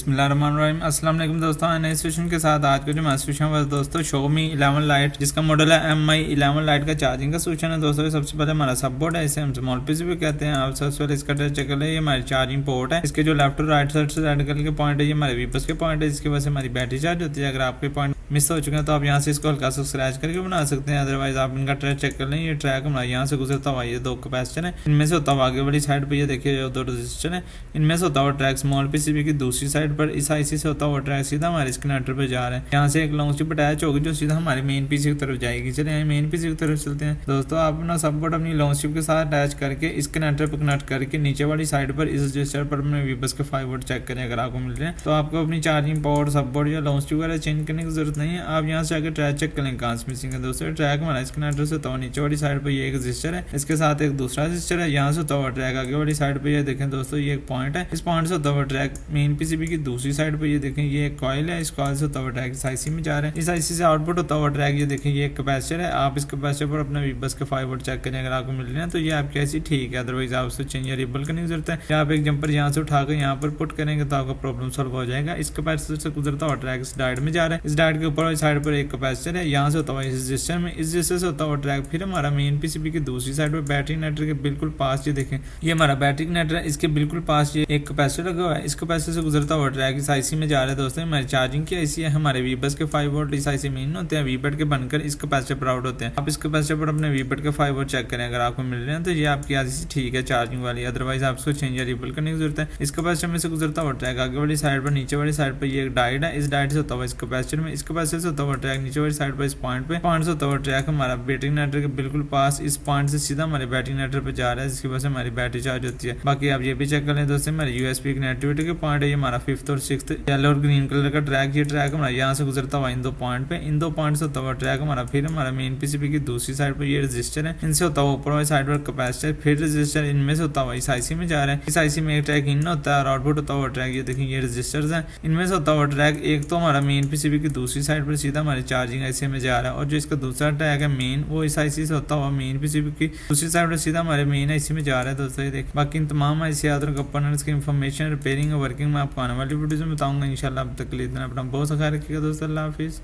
बिस्मिल्लाहिर्रहमानिर्रहीम। अस्सलाम वालेकुम दोस्तों, नए सेशन के साथ आज का जो हमारा सेशन है दोस्तों Xiaomi 11 लाइट जिसका मॉडल है MI 11 लाइट का चार्जिंग का सोल्यूशन है दोस्तों। सबसे पहले हमारा सब बोर्ड है, इसे हम स्मॉल पीसी भी कहते हैं। आप सबसे पहले इसका चेक कर ले, ये हमारी चार्जिंग पोर्ट है। इसके जो लेफ्ट और राइट साइड से रेड कलर के पॉइंट है, ये हमारे वीपस के पॉइंट है, जिसकी वजह से हमारी बैटरी चार्ज होती है। अगर आपके पॉइंट मिस हो चुके हैं तो आप यहाँ से इसको हल्का सा स्क्रैच करके बना सकते हैं। अदरवाइज आप इनका ट्रैक चेक कर लें। ये ट्रैक हमारा यहाँ से गुजरता हुआ ये दो कैपेसिटर है, इनमें से होता हुआ आगे वाली साइड पर ये देखिए दो रजिस्टर है, इनमें से होता हुआ ट्रैक स्मॉल पीसीबी की दूसरी साइड पर इस आईसी से होता हुआ ट्रैक सीधा हमारे इस कनेक्टर पर जा रहा है। यहाँ से एक लॉन्ग चिप अटैच होगी जो सीधा हमारे मेन पीसी की तरफ जाएगी। चलिए मेन पीसी की तरफ चलते हैं दोस्तों। आप अपना सब बोर्ड अपनी लॉन्ग चिप के साथ अटैच करके इस कनेक्टर पर कनेक्ट करके नीचे वाली साइड पर इस रजिस्टर पर अपने वीबस के 5 वोल्ट चेक करें। अगर आपको मिल रहे हैं तो आपको अपनी चार्जिंग पोर्ट सब बोर्ड या लॉन्ग चिप वगैरह चेंज करने की जरूरत नहीं है। आप यहाँ से आगे ट्रैक चेक करें कहाँ से मिसिंग है दोस्तों। ट्रैक हमारा इस कनेक्टर से तो नीचे वाली साइड पर ये एक रजिस्टर है, इसके साथ एक दूसरा रजिस्टर है। यहाँ से तो ट्रैक आगे वाली साइड पर ये देखें दोस्तों, ये एक पॉइंट है, इस पॉइंट से होता हुआ ट्रैक मेन पीसीबी की दूसरी साइड पर ये देखें ये एक कॉइल है, इस कॉइल से होता हुआ ट्रैक इस आईसी में जा रहा है। इस आईसी से आउटपुट होता हुआ ट्रैक ये देखें ये एक कैपेसिटर है। आप इस कैपेसिटर पर अपने वीबस के 5 वोल्ट चेक करें। अगर आपको मिल रहे हैं तो ये आपकी ऐसी ठीक है, अदरवाइज आप उससे चेंज या रिबल करने की जरूरत है। या आप एक जंपर यहाँ से उठाकर यहाँ पर पुट करेंगे तो आपका प्रॉब्लम सॉल्व हो जाएगा। इस कैपेसिटर से गुजरता हुआ ट्रैक इस डायोड में जा रहा है। इस डायोड के ऊपर वाली साइड पर एक कैपेसिटर है, यहाँ से होता हुआ इस रजिस्टर में, इस रजिस्टर से होता हुआ ट्रैक फिर हमारा मेन पीसीबी की दूसरी साइड पर बैटरी कनेक्टर के बिल्कुल पास ये देखें ये हमारा बैटरी कनेक्टर है, इसके बिल्कुल पास ये एक कैपेसिटर लगा हुआ है। इस कैपेसिटर से गुजरता हुआ ट्रैक इस आईसी में जा रहा है दोस्तों। हमारी चार्जिंग की आईसी है, हमारे वीबस के 5 वोल्ट इस आईसी में इन होते हैं, वीबट के बनकर इस कैपेसिटर पर आउट होते हैं। आप इस कैपेसिटर पर अपने वीबट के 5 वोल्ट चेक करें। अगर आपको मिल रहे हैं तो ये आपकी आईसी ठीक है चार्जिंग वाली, अदरवाइज आपको चेंज या रिबल करने की जरूरत है। इस कैपेसिटर में से गुजरता हुआ ट्रैक आगे वाली साइड पर नीचे वाली साइड पर ये एक डायोड है, इस डायोड से होता हुआ इस कैपेसिटर में, इस कैपेसिटर से होता हुआ ट्रैक नीचे वाली साइड पर इस पॉइंट से होता हुआ ट्रैक हमारा बैटरी कनेक्टर के बिल्कुल पास इस पॉइंट से सीधा हमारे बैटरी कनेक्टर पर जा रहा है, जिसकी वजह से हमारी बैटरी चार्ज होती है। बाकी आप ये भी चेक कर लें दोस्तों, हमारे यूएसबी कनेक्टिविटी के पॉइंट है, ये हमारा 5th और 6th येलो और ग्रीन कलर का ट्रैक, ये ट्रैक हमारा यहाँ से गुजरता हुआ इन दो पॉइंट पे, इन दो पॉइंट से होता हुआ ट्रैक हमारा फिर हमारा मेन पीसीबी की दूसरी साइड पर ये रजिस्टर है, इनसे होता हुआ ऊपर वाली साइड पर कैपेसिटर, फिर रजिस्टर, इनमें से होता हुआ इस आईसी में जा रहा है। इस आईसी में एक ट्रैक इन होता है और आउटपुट होता हुआ ट्रैक ये देखिए ये रजिस्टर्स हैं, इनमें से होता हुआ ट्रैक एक तो हमारा मेन पीसीबी की दूसरी साइड पर सीधा हमारी चार्जिंग आईसी में जा रहा है, और जो इसका दूसरा ट्रैक है मेन वो इस आईसी से होता हुआ मेन पीसीबी की दूसरी साइड पर सीधा हमारे मेन आईसी में जा रहा है दोस्तों। ये देखिए बाकी इन तमाम आईसी और कंपोनेंट्स की इंफॉर्मेशन रिपेयरिंग और वर्किंग में आपको आने वाली वीडियोज में बताऊंगा इंशाल्लाह। अब तक के लिए इतना अपना बहुत सा ख्याल रखिएगा दोस्तों। अल्लाह हाफिज़।